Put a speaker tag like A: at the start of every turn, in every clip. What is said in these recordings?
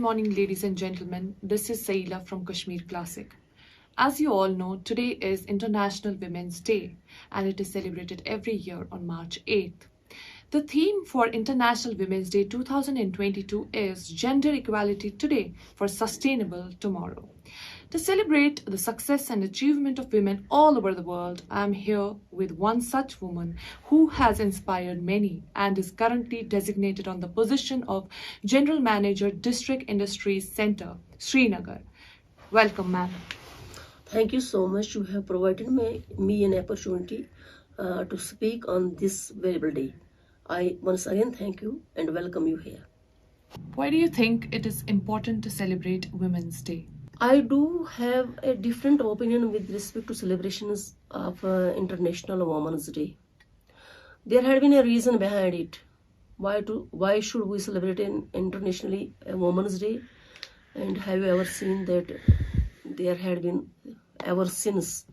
A: morning, ladies and gentlemen. This is Saila from Kashmir Classic. As you all know, today is International Women's Day and it is celebrated every year on March 8th. The theme for International Women's Day 2022 is Gender Equality Today for Sustainable Tomorrow. To celebrate the success and achievement of women all over the world, I am here with one such woman who has inspired many and is currently designated on the position of General Manager, District Industries Center, Srinagar. Welcome, ma'am.
B: Thank you so much. You have provided me an opportunity to speak on this valuable day. I once again thank you and welcome you here.
A: Why do you think it is important to celebrate Women's Day?
B: I do have a different opinion with respect to celebrations of International Women's Day. There had been a reason behind it. Why should we celebrate internationally a Women's Day? And have you ever seen that there had been ever since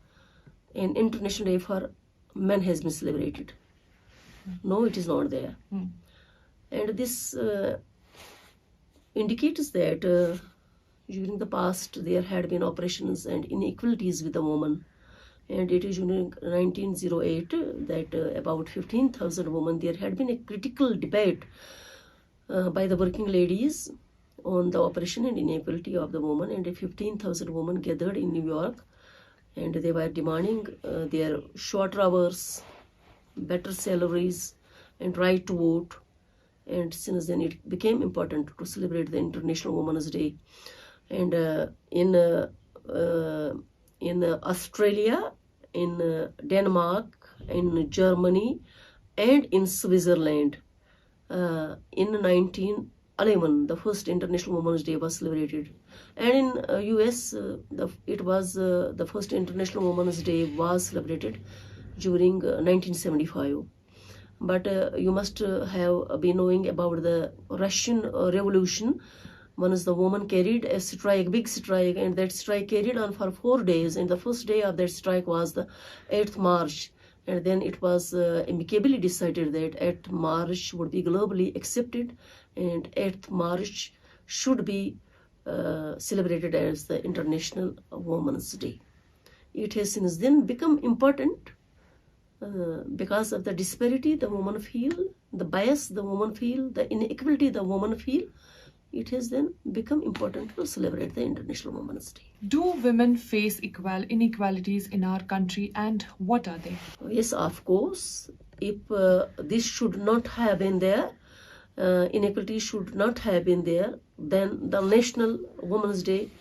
B: an International Day for men has been celebrated? No, it is not there. And this indicates that during the past there had been oppressions and inequalities with the woman. And it is during 1908 that about 15,000 women, there had been a critical debate by the working ladies on the oppression and inequality of the woman, and 15,000 women gathered in New York, and they were demanding their shorter hours, better salaries, and right to vote. And since then it became important to celebrate the International Women's Day. And in Australia, in Denmark, in Germany, and in Switzerland, in 1911, the first International Women's Day was celebrated. And in US, the first International Women's Day was celebrated during 1975. But you must have been knowing about the Russian Revolution. Once the woman carried a strike, big strike, and that strike carried on for 4 days. And the first day of that strike was the 8th March. And then it was amicably decided that 8th March would be globally accepted, and 8th March should be celebrated as the International Women's Day. It has since then become important because of the disparity the women feel, the bias the women feel, the inequality the women feel. It has then become important to celebrate the International Women's Day.
A: Do women face inequalities in our country, and what are they?
B: Yes, of course. If this should not have been there, inequality should not have been there, then the National Women's Day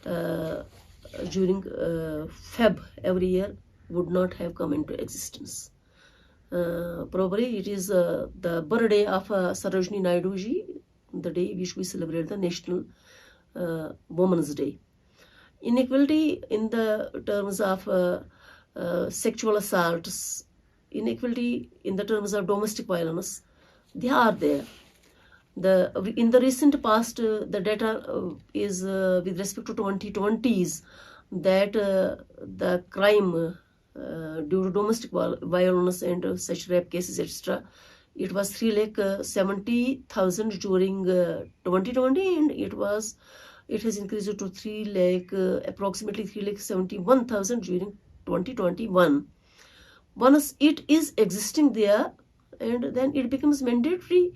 B: during Feb every year would not have come into existence. Probably it is the birthday of Sarojini Naidu ji, the day which we celebrate the National Women's Day. Inequality in the terms of sexual assaults, inequality in the terms of domestic violence, they are there. In the recent past, the data is with respect to 2020s that the crime due to domestic violence and such rape cases, etc., it was 3,70,000 during 2020, and it has increased to approximately 3,71,000 during 2021. Once it is existing there, and then it becomes mandatory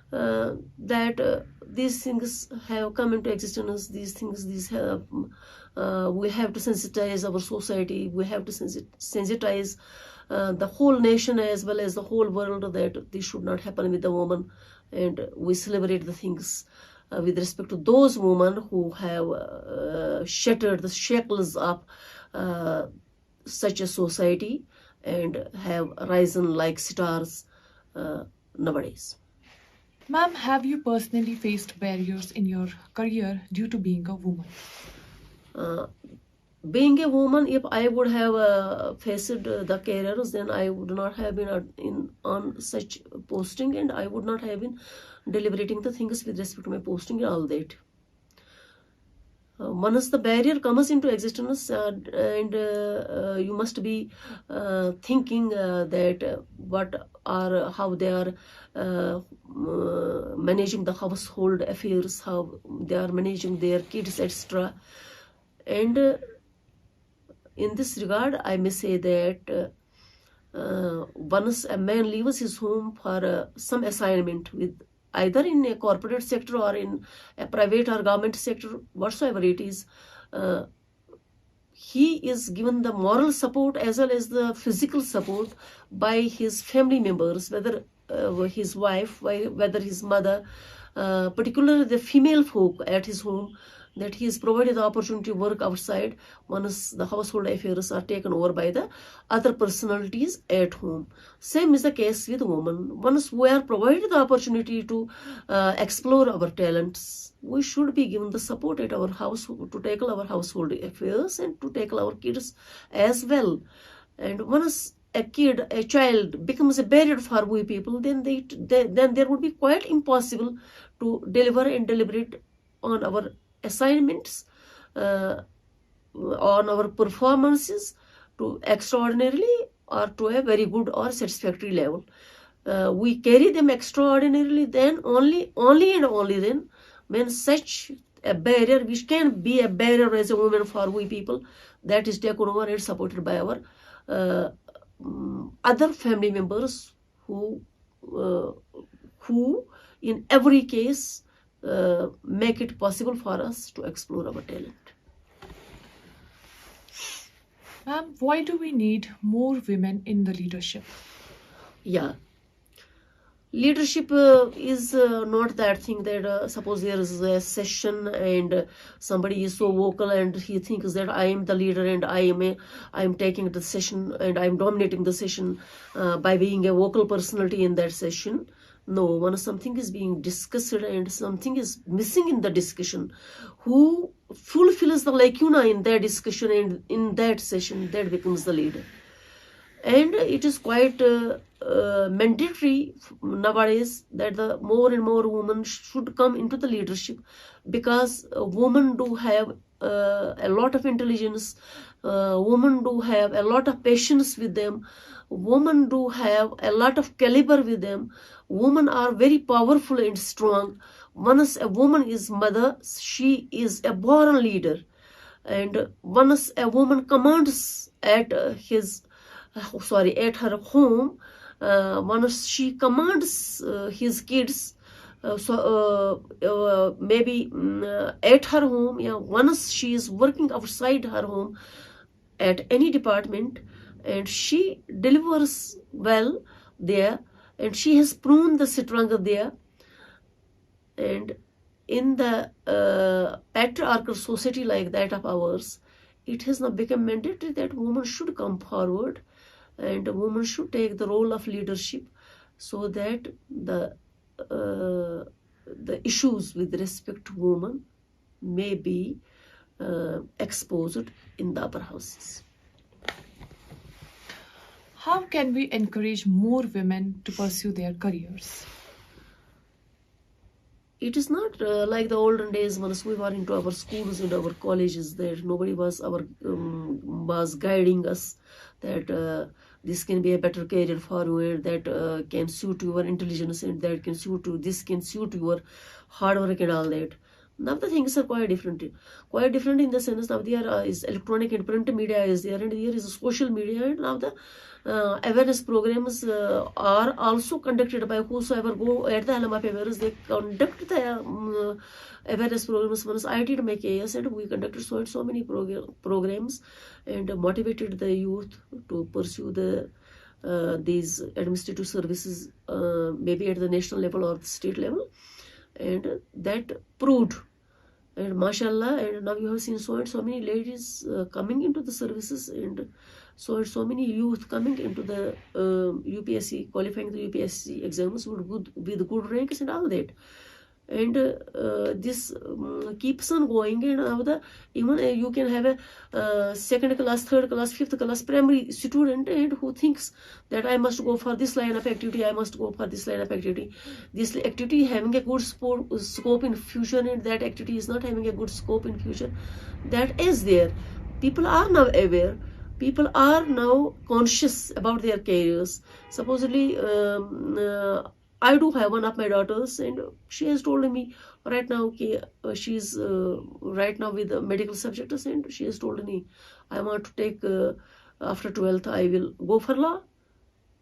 B: that these things have come into existence. We have to sensitize our society. We have to sensitize the whole nation as well as the whole world that this should not happen with the woman. And we celebrate the things with respect to those women who have shattered the shackles of such a society and have risen like stars nowadays.
A: Ma'am, have you personally faced barriers in your career due to being a woman?
B: Being a woman, if I would have faced the careers, then I would not have been on such posting, and I would not have been deliberating the things with respect to my posting and all that. Once the barrier comes into existence, and you must be thinking that how they are managing the household affairs, how they are managing their kids, etc. And in this regard, I may say that once a man leaves his home for some assignment with either in a corporate sector or in a private or government sector, whatsoever it is, he is given the moral support as well as the physical support by his family members, whether his wife, whether his mother, particularly the female folk at his home, that he is provided the opportunity to work outside once the household affairs are taken over by the other personalities at home. Same is the case with women. Once we are provided the opportunity to explore our talents, we should be given the support at our house to tackle our household affairs and to tackle our kids as well. And once a child becomes a barrier for we people, then there would be quite impossible to deliver and deliberate on our assignments, on our performances to extraordinarily or to a very good or satisfactory level. We carry them extraordinarily then only and only then when such a barrier, which can be a barrier as a woman for we people, that is taken over and supported by our other family members who in every case make it possible for us to explore our talent.
A: Ma'am, why do we need more women in the leadership?
B: Yeah. Leadership is not that thing that suppose there is a session and somebody is so vocal and he thinks that I am the leader and I am taking the session and I am dominating the session by being a vocal personality in that session. No, when something is being discussed and something is missing in the discussion, who fulfills the lacuna in that discussion and in that session, that becomes the leader. And it is quite mandatory nowadays that the more and more women should come into the leadership, because women do have a lot of intelligence, women do have a lot of patience with them, women do have a lot of caliber with them, women are very powerful and strong. Once a woman is mother, she is a born leader, and once a woman commands at at her home, once she commands his kids, maybe at her home, once she is working outside her home at any department and she delivers well there and she has proven the strength there, and in the patriarchal society like that of ours, it has now become mandatory that women should come forward and women should take the role of leadership, so that the issues with respect to women may be exposed in the upper houses.
A: How can we encourage more women to pursue their careers?
B: It is not like the olden days when we were into our schools and our colleges, that nobody was was guiding us that this can be a better career for you, that can suit your intelligence, and that can suit you, this can suit your hard work and all that. Now the things are quite different in the sense now there is electronic and print media is there, and there is social media, and now the awareness programs are also conducted by whosoever go at the helm of awareness. They conduct the awareness programs. Once I did my KS and we conducted so many programs and motivated the youth to pursue these administrative services, maybe at the national level or the state level, and that proved. And mashallah, and now you have seen so many ladies coming into the services, and so many youth coming into the UPSC, qualifying the UPSC exams with good ranks and all that. and this keeps on going. And now even you can have a second class, third class, fifth class primary student, and who thinks that I must go for this line of activity, I must go for this line of activity. This activity having a good scope in future, and that activity is not having a good scope in future. That is there. People are now aware. People are now conscious about their careers. Supposedly, I do have one of my daughters, and she has told me right now, she's right now with the medical subjects, and she has told me, I want to take, after 12th, I will go for law.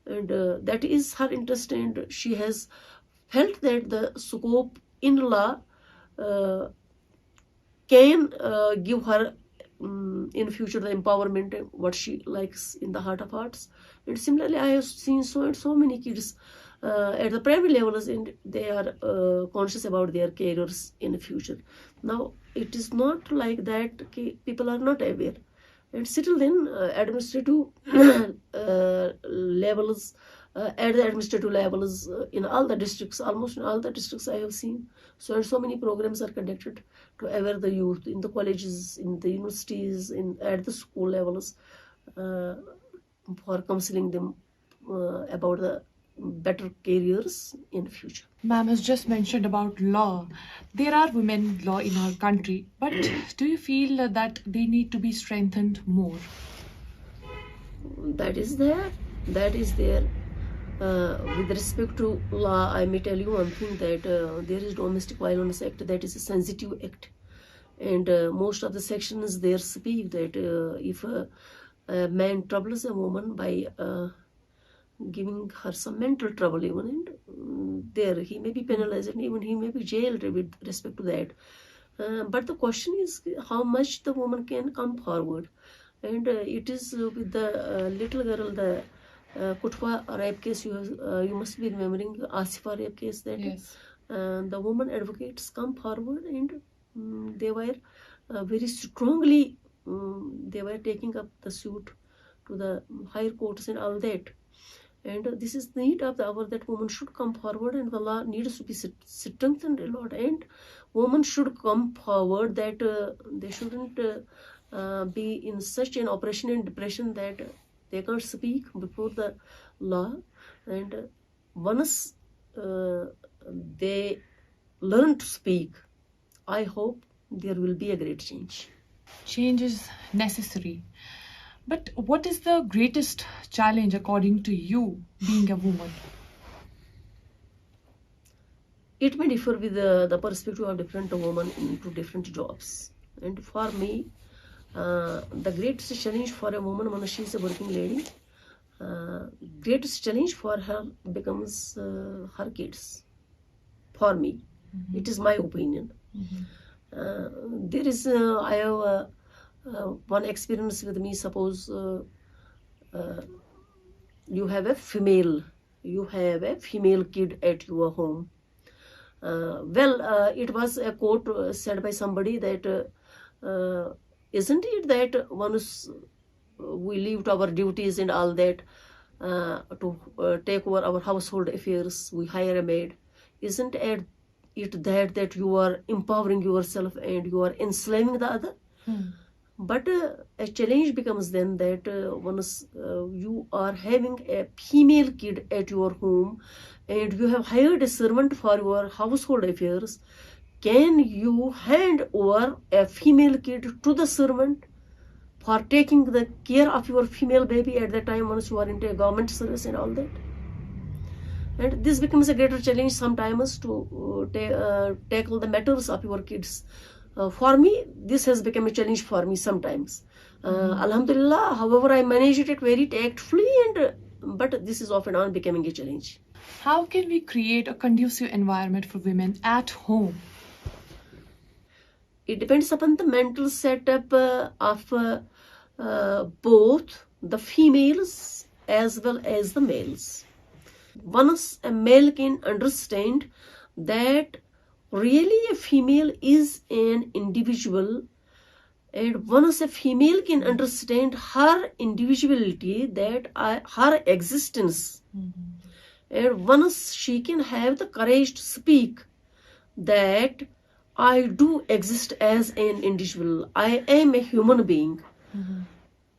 B: And that is her interest, and she has felt that the scope in law can give her in future the empowerment, what she likes in the heart of hearts. And similarly, I have seen so many kids at the primary levels, and they are conscious about their careers in the future. Now it is not like that people are not aware, and still then administrative levels, at the administrative levels, in all the districts, almost in all the districts I have seen, so many programs are conducted to aware the youth in the colleges, in the universities, at the school levels, for counseling them about the better careers in future.
A: Ma'am has just mentioned about law. There are women in law in our country, but do you feel that they need to be strengthened more?
B: That is there. With respect to law, I may tell you one thing, that there is Domestic Violence Act, that is a sensitive act, and most of the sections there speak that if a man troubles a woman by giving her some mental trouble even, and there he may be penalized, and even he may be jailed with respect to that. But the question is how much the woman can come forward, and it is with the little girl, the Kutwa rape case, you must be remembering Asifa rape case, that
A: yes.
B: The woman advocates come forward, and they were very strongly they were taking up the suit to the higher courts and all that. And this is the need of the hour, that women should come forward, and the law needs to be strengthened a lot, and women should come forward, that they shouldn't be in such an oppression and depression that they can't speak before the law. And once they learn to speak, I hope there will be a great change.
A: Change is necessary. But what is the greatest challenge according to you, being a woman?
B: It may differ with the perspective of different women into different jobs. And for me, the greatest challenge for a woman when she is a working lady, greatest challenge for her becomes her kids. For me, it is my opinion. There is, I have one experience with me. Suppose you have a female kid at your home. It was a quote said by somebody that isn't it that once we leave our duties and all that to take over our household affairs, we hire a maid. Isn't it that you are empowering yourself and you are enslaving the other? But a challenge becomes then that once you are having a female kid at your home and you have hired a servant for your household affairs, can you hand over a female kid to the servant for taking the care of your female baby at the time once you are into a government service and all that? And this becomes a greater challenge sometimes to tackle the matters of your kids. For me, this has become a challenge for me sometimes. Alhamdulillah, however, I manage it very tactfully, but this is often on becoming a challenge.
A: How can we create a conducive environment for women at home?
B: It depends upon the mental setup of both the females as well as the males. Once a male can understand that really a female is an individual, and once a female can understand her individuality, that her existence, and once she can have the courage to speak, that I do exist as an individual, I am a human being,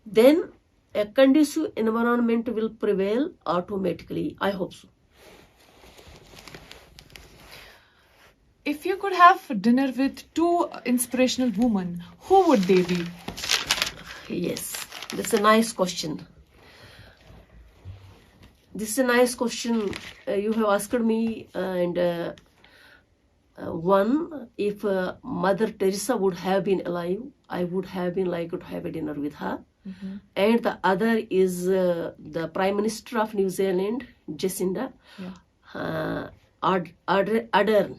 B: then a conducive environment will prevail automatically. I hope so.
A: If you could have dinner with two inspirational women, who would they be?
B: Yes, that's a nice question. This is a nice question you have asked me, and one, if Mother Teresa would have been alive, I would have been like to have a dinner with her. And the other is the Prime Minister of New Zealand, Jacinda Ardern.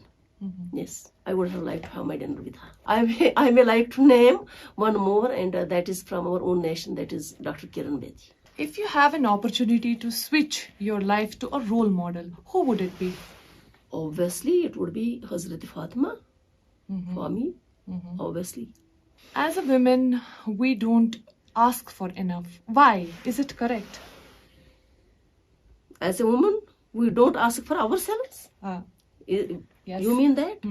B: Yes, I would have liked to have my dinner with her. I may like to name one more, and that is from our own nation, that is Dr. Kiran Bedi.
A: If you have an opportunity to switch your life to a role model, who would it be?
B: Obviously, it would be Hazrat Fatima for me, obviously.
A: As a woman, we don't ask for enough. Why? Is it correct?
B: As a woman, we don't ask for ourselves?
A: Yes.
B: You mean that?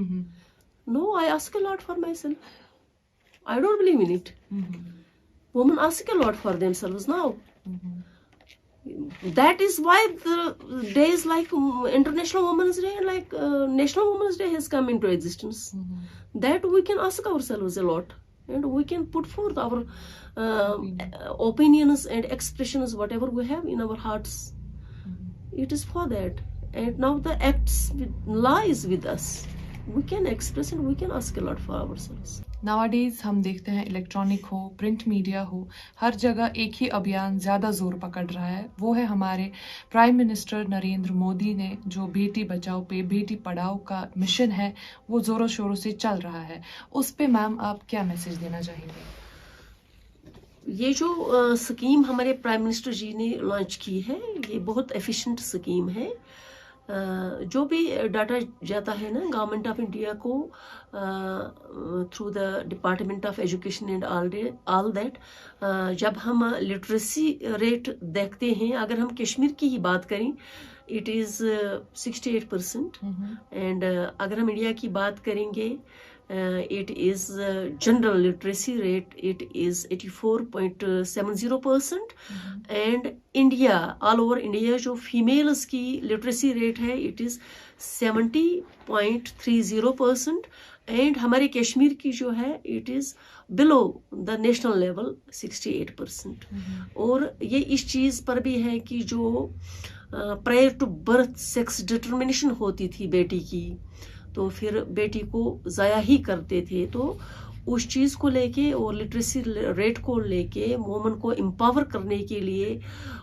B: No, I ask a lot for myself. I don't believe in it. Women ask a lot for themselves now. That is why the days like International Women's Day and like National Women's Day has come into existence. That we can ask ourselves a lot, and we can put forth our opinions and expressions, whatever we have in our hearts. It is for that. And now the acts lies with us. We can express and we can ask a lot for ourselves.
A: Nowadays हम देखते हैं electronic हो, print media हो, हर जगह एक ही अभियान ज़्यादा जोर पकड़ रहा है. वो है हमारे प्राइम मिनिस्टर नरेंद्र मोदी ने जो बेटी बचाओ पे बेटी पढ़ाओ का मिशन है वो ज़ोरों शोरों से चल रहा है. उस पे मैम आप क्या मैसेज देना चाहेंगे?
B: ये जो स्कीम हमारे प्राइम मिनिस्टर जी ने लॉन्च की है, ये बहुत एफिशिएंट स्कीम है. जो भी डाटा जाता है ना गवर्नमेंट ऑफ इंडिया को through the department of education and all that, जब हम लिटरेसी रेट देखते हैं, अगर हम कश्मीर की ही बात करें, इट इज़ 68%. एंड अगर हम इंडिया की बात करेंगे, it is general literacy rate, it is 84.70%. and India, all over India जो females की literacy rate है, it is 70.30%. and हमारे कश्मीर की जो है, it is below the national level 68%. और ये इस चीज़ पर भी है कि जो prior to birth sex determination होती थी बेटी की, तो फिर बेटी को ज़ाया ही करते थे. तो उस चीज़ को लेके और लिटरेसी रेट को लेके वुमन को एम्पावर करने के लिए,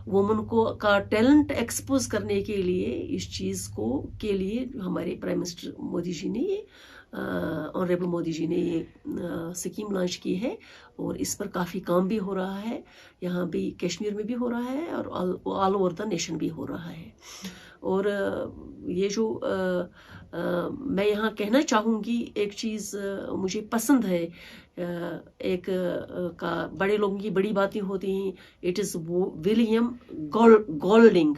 B: वुमन को का टैलेंट एक्सपोज करने के लिए, इस चीज़ को के लिए हमारे प्राइम मिनिस्टर मोदी जी ने, ऑनरेबल मोदी जी ने ये स्कीम लॉन्च की है. और इस पर काफ़ी काम भी हो रहा है. यहाँ भी कश्मीर में भी हो रहा है और ऑल ओवर द नेशन भी हो रहा है. और ये जो मैं यहाँ कहना चाहूँगी, एक चीज़ मुझे पसंद है, एक का बड़े लोगों की बड़ी बातें होती हैं. It is William Golding.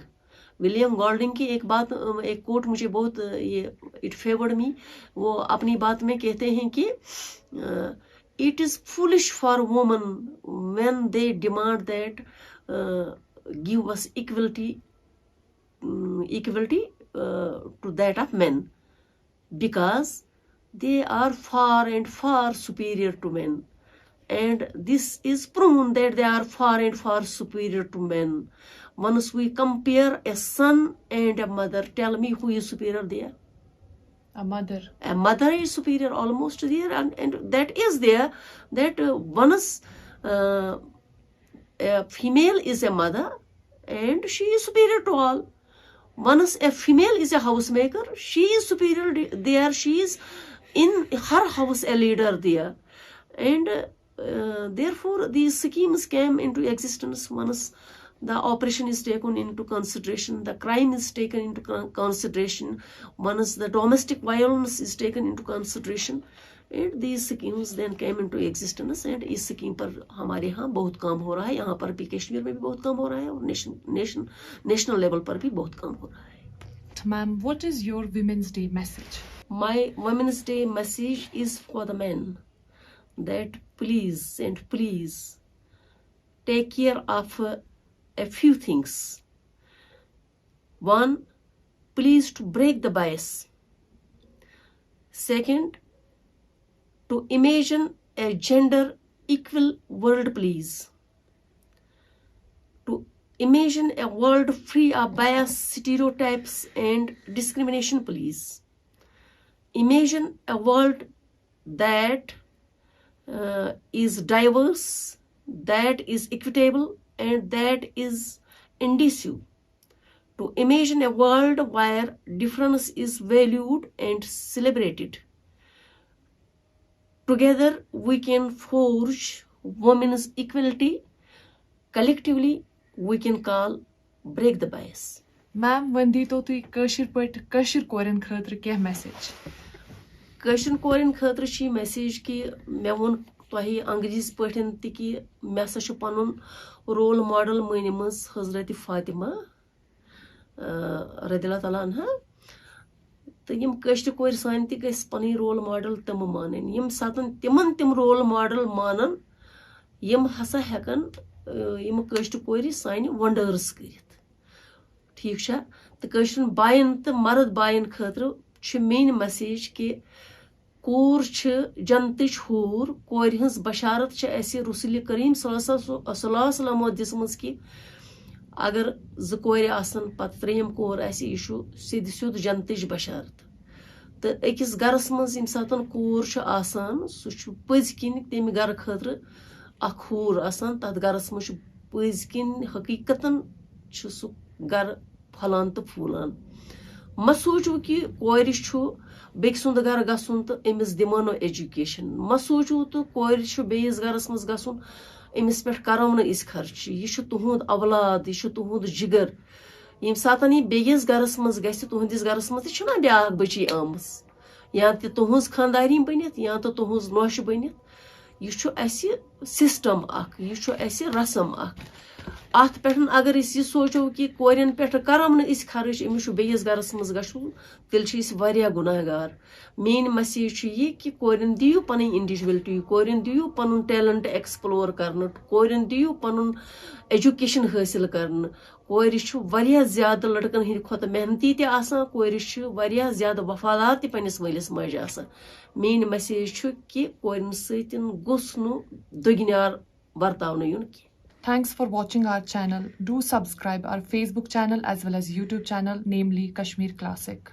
B: William Golding की एक बात, एक कोट मुझे बहुत ये इट फेवर्ड मी. वो अपनी बात में कहते हैं कि it is foolish for woman when they demand that give us equality to that of men, because they are far and far superior to men, and this is proven that they are far and far superior to men. Once we compare a son and a mother, tell me who is superior there?
A: A mother.
B: A mother is superior almost there, and that is there, that once a female is a mother and she is superior to all. Once a female is a housemaker, she is superior there, she is in her house a leader there. And therefore these schemes came into existence once the operation is taken into consideration, the crime is taken into consideration, once the domestic violence is taken into consideration, and these schemes then came into existence. and इस scheme पर हमारे यहाँ बहुत काम हो रहा है. यहाँ पर भी कश्मीर में भी बहुत काम हो रहा है, और नेशनल लेवल पर भी बहुत काम हो रहा है.
A: ma'am, what is your Women's Day message?
B: My Women's Day message is for the men that please and please take care of a few things. One, please to break the bias. Second, to imagine a gender equal world, please. To imagine a world free of bias, stereotypes and discrimination, please. Imagine a world that is diverse, that is equitable, and that is inclusive. To imagine a world where difference is valued and celebrated. Together we can forge women's equality. Collectively we can call break the bias.
A: Ma'am, when dito tui kashir koren khatra kya message?
B: Kashir koren khatra chi message ki me won tohi angrezi patin ti ki me sa chu panun role model manimus Hazrat Fatima radhiyallahu ta'ala anha. तो यम कश्ट core सान ति गस पनी role model तम मानन यम सातन तिमन तिम role model मानन यम हसा हेकन यम कश्ट कोर सान वंडर्स करित ठीक छा तो कश्टन बायन तो मर्द बायन खतर छ मेन मैसेज कि कोर छ जनतच हूर कोर हंस बशारत छ ऐसे रसूल करीम सल्लल्लाहु अलैहि वसल्लम दिसमस कि अगर ज कोर आसन पत त्रेम कोर ऐसे यह सीध सुद जनतच बशारत तो अकिस गरस मज यम सातन कोर छ आसान सह पज किन तम गर खतर अख हूर आसान तथ गरस मज पज किन हकीकतन छ सह गर फलान तो फूलान म सोचो कि कोर बेक सुंद गर गसुन तो अमिस दिमानो एजुकेशन म सोचो तो कोर बेस गरस मज गसुन अमिस पे करो न इस खर्च यह तुहद औलाद यह तुहद जिगर यम सातन यह बेस गरस मज गस तुहदिस गरस मज छना ब्या बची आमस या तो तुहज खानदारी बनित या तो तुहज नौश बनित यह सिस्टम अख यह रसम अख अत पे अगर यह सोचो कि कोरन पे करो न इस खर्च अमिस बेस गरस मज गु तेल वारिया गुनाहगार मेन मैसेज यह कि कोरन दियो पन इंडिविजुअलिटी कोरन दियो पन टैलेंट एक्सप्लोर कर कोरन दियो पन एजुकेशन हासिल कर कोर ज्यादा लड़कन हिंद खुद मेहनती कोर ज्यादा वफादार तनिस वलिस मज मेन मैसेज कि कोरन सतन गोस दुगनार बर्ताव युन की.
A: Thanks for watching our channel. Do subscribe our Facebook channel as well as YouTube channel, namely Kashmir Classic.